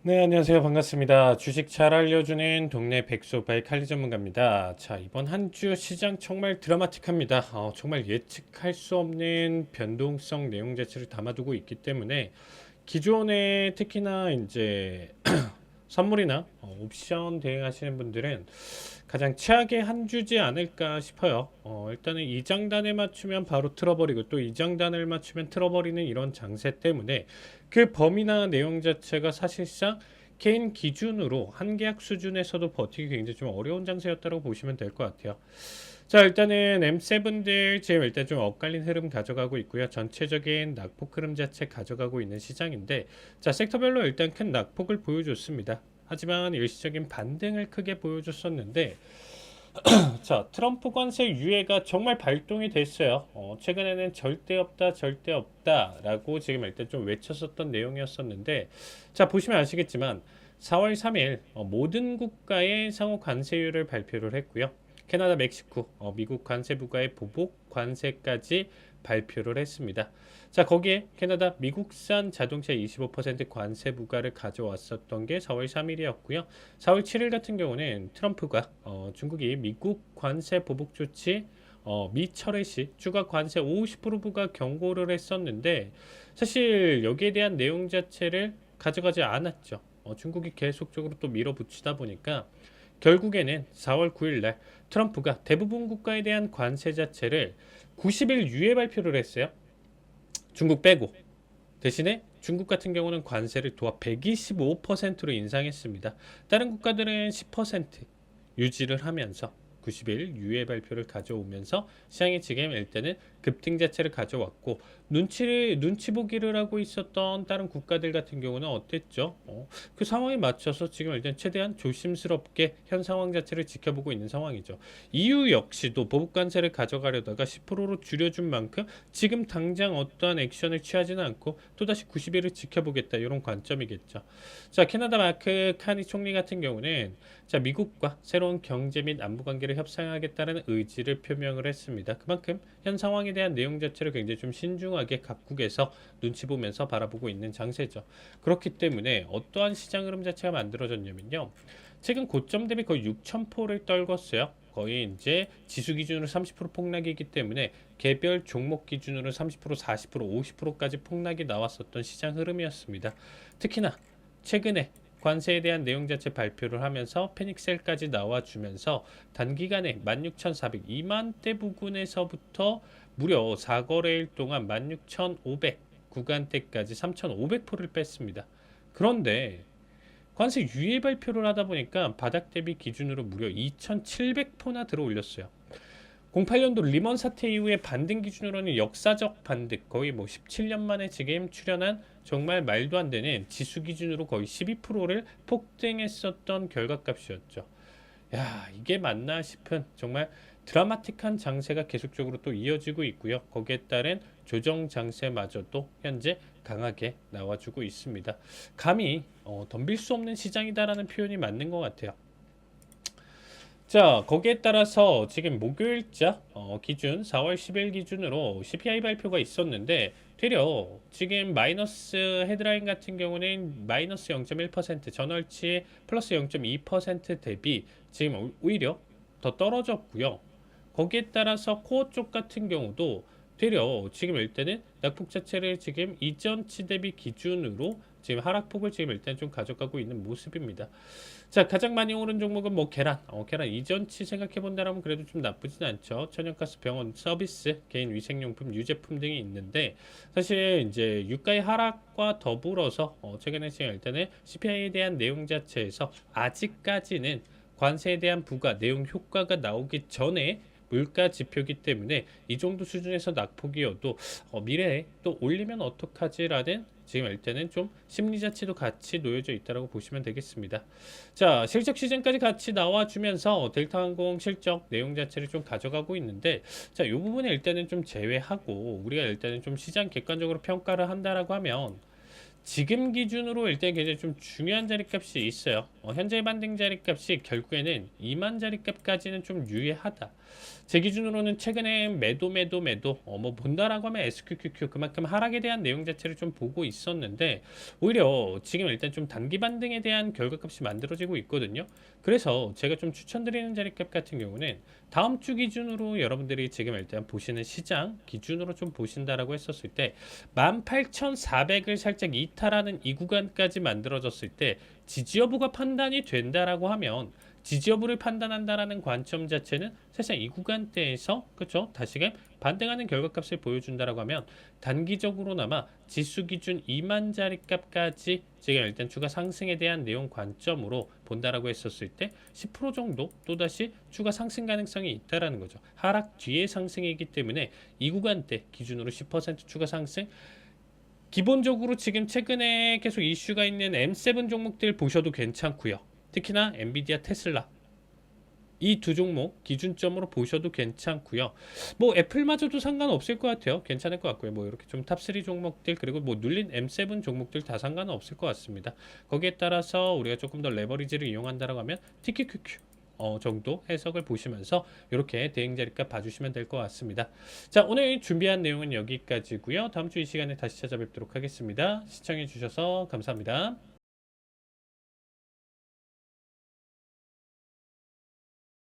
네, 안녕하세요. 반갑습니다. 주식 잘 알려주는 동네 백소바이 칼리 전문가입니다. 자, 이번 한 주 시장 정말 드라마틱합니다. 정말 예측할 수 없는 변동성 내용 자체를 담아두고 있기 때문에 기존에 특히나 이제 선물이나 옵션 대응하시는 분들은 가장 최악의 한 주지 않을까 싶어요. 일단은 이 장단에 맞추면 바로 틀어버리고 또 이 장단을 맞추면 틀어버리는 이런 장세 때문에 그 범위나 내용 자체가 사실상 개인 기준으로 한 계약 수준에서도 버티기 굉장히 좀 어려운 장세였다고 보시면 될 것 같아요. 자, 일단은 M7들 지금 일단 좀 엇갈린 흐름 가져가고 있고요. 전체적인 낙폭 흐름 자체 가져가고 있는 시장인데, 자, 섹터별로 일단 큰 낙폭을 보여줬습니다. 하지만 일시적인 반등을 크게 보여줬었는데, 자, 트럼프 관세 유예가 정말 발동이 됐어요. 최근에는 절대 없다, 절대 없다라고 지금 일단 좀 외쳤었던 내용이었었는데, 자, 보시면 아시겠지만 4월 3일 모든 국가의 상호 관세율을 발표를 했고요. 캐나다, 멕시코, 미국 관세부가의 보복 관세까지 발표를 했습니다. 자, 거기에 캐나다 미국산 자동차 25% 관세 부과를 가져왔었던 게 4월 3일이었고요. 4월 7일 같은 경우는 트럼프가 중국이 미국 관세 보복 조치 미철회 시 추가 관세 50% 부과 경고를 했었는데 사실 여기에 대한 내용 자체를 가져가지 않았죠. 중국이 계속적으로 또 밀어붙이다 보니까 결국에는 4월 9일 날 트럼프가 대부분 국가에 대한 관세 자체를 90일 유예 발표를 했어요. 중국 빼고. 대신에 중국 같은 경우는 관세를 도합 125%로 인상했습니다. 다른 국가들은 10% 유지를 하면서 90일 유예 발표를 가져오면서 시장이 지금 일단은 급등 자체를 가져왔고 눈치 보기를 하고 있었던 다른 국가들 같은 경우는 어땠죠? 그 상황에 맞춰서 지금 일단 최대한 조심스럽게 현 상황 자체를 지켜보고 있는 상황이죠. EU 역시도 보복 관세를 가져가려다가 10%로 줄여준 만큼 지금 당장 어떠한 액션을 취하지는 않고 또다시 90일을 지켜보겠다 이런 관점이겠죠. 자, 캐나다 마크 카니 총리 같은 경우는 자, 미국과 새로운 경제 및 안보 관계를 협상하겠다는 의지를 표명을 했습니다. 그만큼 현 상황에 대한 내용 자체를 굉장히 좀 신중하게 각국에서 눈치 보면서 바라보고 있는 장세죠. 그렇기 때문에 어떠한 시장 흐름 자체가 만들어졌냐면요. 최근 고점 대비 거의 6,000포를 떨궜어요. 거의 이제 지수 기준으로 30% 폭락이기 때문에 개별 종목 기준으로 30%, 40%, 50%까지 폭락이 나왔었던 시장 흐름이었습니다. 특히나 최근에 관세에 대한 내용 자체 발표를 하면서 패닉셀까지 나와주면서 단기간에 16,400, 2만대 부근에서부터 무려 4거래일 동안 16,500 구간대까지 3,500%를 뺐습니다. 그런데 관세 유예 발표를 하다 보니까 바닥 대비 기준으로 무려 2,700%나 들어 올렸어요. 08년도 리먼 사태 이후에 반등 기준으로는 역사적 반등, 거의 뭐 17년 만에 지금 출현한 정말 말도 안 되는 지수 기준으로 거의 12%를 폭등했었던 결과값이었죠. 야, 이게 맞나 싶은 정말 드라마틱한 장세가 계속적으로 또 이어지고 있고요. 거기에 따른 조정 장세마저도 현재 강하게 나와주고 있습니다. 감히 덤빌 수 없는 시장이다라는 표현이 맞는 것 같아요. 자, 거기에 따라서 지금 목요일자 기준 4월 10일 기준으로 CPI 발표가 있었는데 되려 지금 마이너스 헤드라인 같은 경우는 마이너스 0.1% 전월치 플러스 0.2% 대비 지금 오히려 더 떨어졌고요. 거기에 따라서 코어 쪽 같은 경우도 되려 지금 일단은 낙폭 자체를 지금 이전치 대비 기준으로 지금 하락폭을 지금 일단 좀 가져가고 있는 모습입니다. 자, 가장 많이 오른 종목은 뭐 계란. 계란 이전치 생각해 본다라면 그래도 좀 나쁘진 않죠. 천연가스, 병원, 서비스, 개인 위생용품, 유제품 등이 있는데 사실 이제 유가의 하락과 더불어서 최근에 지금 일단은 CPI에 대한 내용 자체에서 아직까지는 관세에 대한 부과 내용 효과가 나오기 전에 물가 지표기 때문에 이 정도 수준에서 낙폭이어도 미래에 또 올리면 어떡하지라는 지금 일단은 좀 심리 자체도 같이 놓여져 있다고 보시면 되겠습니다. 자, 실적 시즌까지 같이 나와주면서 델타항공 실적 내용 자체를 좀 가져가고 있는데 자, 이 부분에 일단은 좀 제외하고 우리가 일단은 좀 시장 객관적으로 평가를 한다라고 하면 지금 기준으로 일단 굉장히 좀 중요한 자리값이 있어요. 현재 반등 자리값이 결국에는 2만 자리값까지는 좀 유의하다. 제 기준으로는 최근에 매도 뭐 본다라고 하면 SQQQ 그만큼 하락에 대한 내용 자체를 좀 보고 있었는데 오히려 지금 일단 좀 단기 반등에 대한 결과값이 만들어지고 있거든요. 그래서 제가 좀 추천드리는 자리값 같은 경우는 다음 주 기준으로 여러분들이 지금 일단 보시는 시장 기준으로 좀 보신다라고 했었을 때 18,400을 살짝 이탈하는 이 구간까지 만들어졌을 때 지지 여부가 판단이 된다라고 하면 지지 여부를 판단한다라는 관점 자체는 사실 이 구간대에서 그렇죠 다시금 반등하는 결과값을 보여준다라고 하면 단기적으로나마 지수 기준 2만 자리값까지 지금 일단 추가 상승에 대한 내용 관점으로 본다라고 했었을 때 10% 정도 또다시 추가 상승 가능성이 있다라는 거죠. 하락 뒤에 상승이기 때문에 이 구간대 기준으로 10% 추가 상승 기본적으로 지금 최근에 계속 이슈가 있는 M7 종목들 보셔도 괜찮고요. 특히나 엔비디아, 테슬라 이 두 종목 기준점으로 보셔도 괜찮고요. 뭐 애플마저도 상관없을 것 같아요. 괜찮을 것 같고요. 뭐 이렇게 좀 탑3 종목들 그리고 뭐 눌린 M7 종목들 다 상관은 없을 것 같습니다. 거기에 따라서 우리가 조금 더 레버리지를 이용한다라고 하면 TQQQ 정도 해석을 보시면서 이렇게 대응 자리값 봐주시면 될 것 같습니다. 자, 오늘 준비한 내용은 여기까지고요. 다음 주 이 시간에 다시 찾아뵙도록 하겠습니다. 시청해 주셔서 감사합니다.